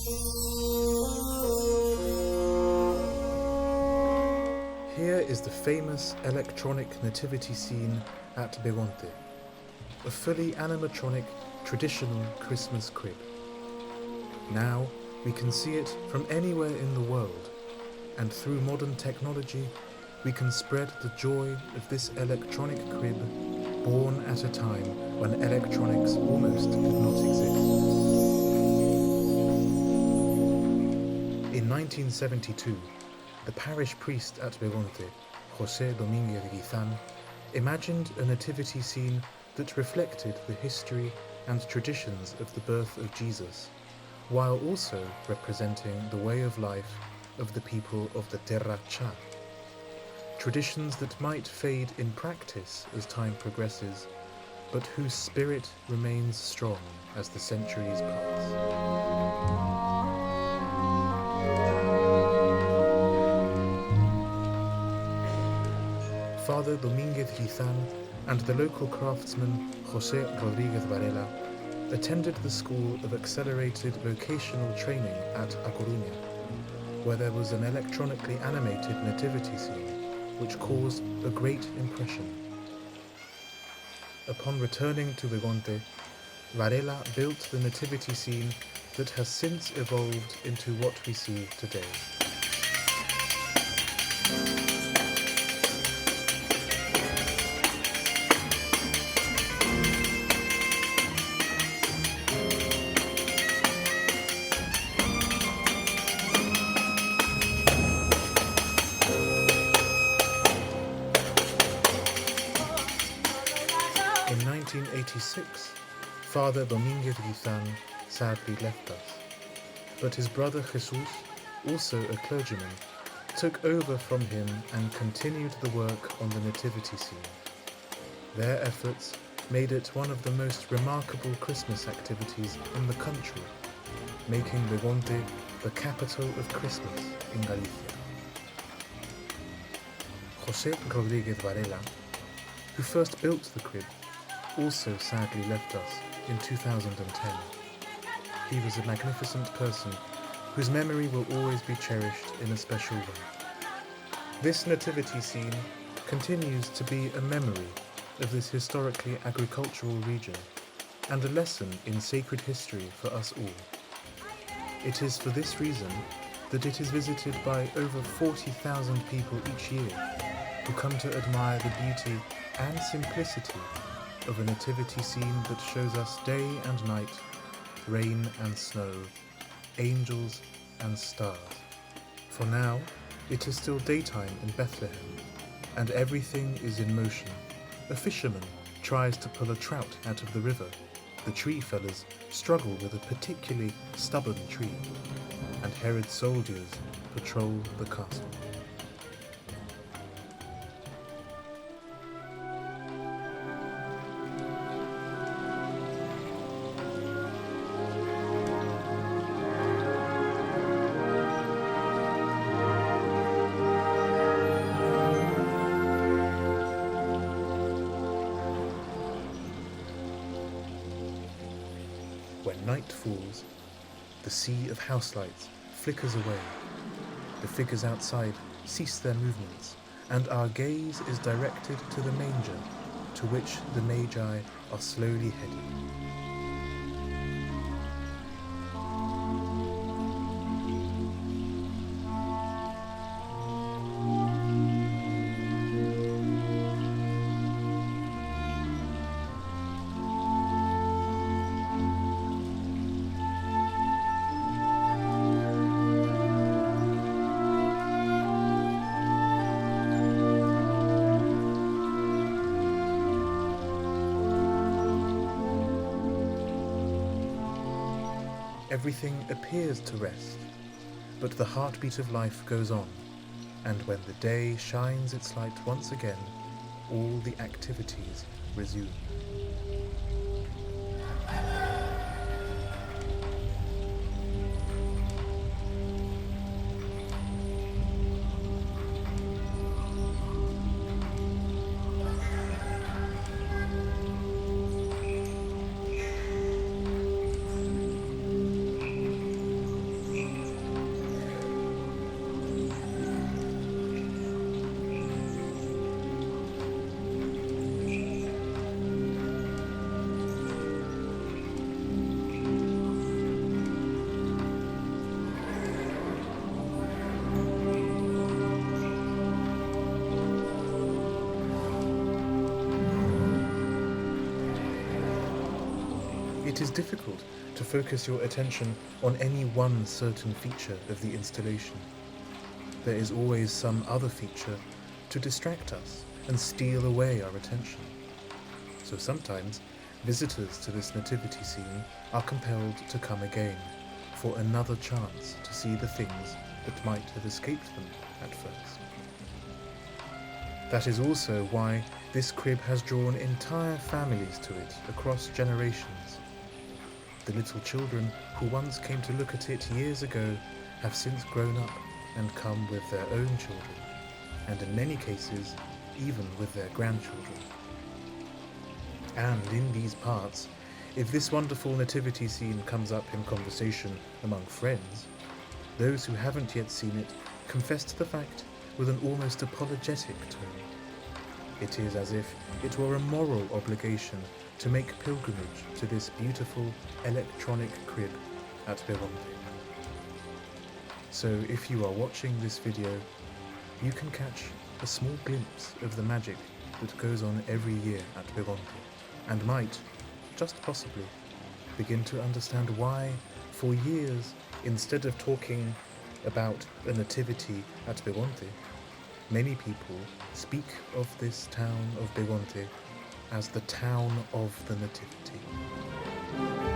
Here is the famous electronic nativity scene at Begonte, a fully animatronic traditional Christmas crib. Now we can see it from anywhere in the world, and through modern technology we can spread the joy of this electronic crib born at a time when electronics almost did not exist. In 1972, the parish priest at Begonte, José Domínguez Guizán, imagined a nativity scene that reflected the history and traditions of the birth of Jesus, while also representing the way of life of the people of the Terra Cha. Traditions that might fade in practice as time progresses, but whose spirit remains strong as the centuries pass. Father Domínguez Guizán and the local craftsman José Rodríguez Varela attended the School of Accelerated Vocational Training at A Coruña, where there was an electronically animated nativity scene which caused a great impression. Upon returning to Begonte, Varela built the nativity scene that has since evolved into what we see today. In 1986, Father Domínguez Guizán sadly left us, but his brother Jesus, also a clergyman, took over from him and continued the work on the nativity scene. Their efforts made it one of the most remarkable Christmas activities in the country, making Begonte the capital of Christmas in Galicia. José Rodríguez Varela, who first built the crib, also sadly left us in 2010. He was a magnificent person whose memory will always be cherished in a special way. This nativity scene continues to be a memory of this historically agricultural region and a lesson in sacred history for us all. It is for this reason that it is visited by over 40,000 people each year who come to admire the beauty and simplicity of a nativity scene that shows us day and night, rain and snow, angels and stars. For now, it is still daytime in Bethlehem, and everything is in motion. A fisherman tries to pull a trout out of the river. The tree fellers struggle with a particularly stubborn tree, and Herod's soldiers patrol the castle. When night falls, the sea of house lights flickers away. The figures outside cease their movements, and our gaze is directed to the manger, to which the Magi are slowly heading. Everything appears to rest, but the heartbeat of life goes on, and when the day shines its light once again, all the activities resume. it is difficult to focus your attention on any one certain feature of the installation. There is always some other feature to distract us and steal away our attention. So sometimes visitors to this nativity scene are compelled to come again for another chance to see the things that might have escaped them at first. That is also why this crib has drawn entire families to it across generations. The little children who once came to look at it years ago have since grown up and come with their own children, and in many cases, even with their grandchildren. And in these parts, if this wonderful nativity scene comes up in conversation among friends, those who haven't yet seen it confess to the fact with an almost apologetic tone. It is as if it were a moral obligation to make pilgrimage to this beautiful electronic crib at Begonte. So if you are watching this video, you can catch a small glimpse of the magic that goes on every year at Begonte, and might, just possibly, begin to understand why, for years, instead of talking about a nativity at Begonte, many people speak of this town of Begonte as the town of the Nativity.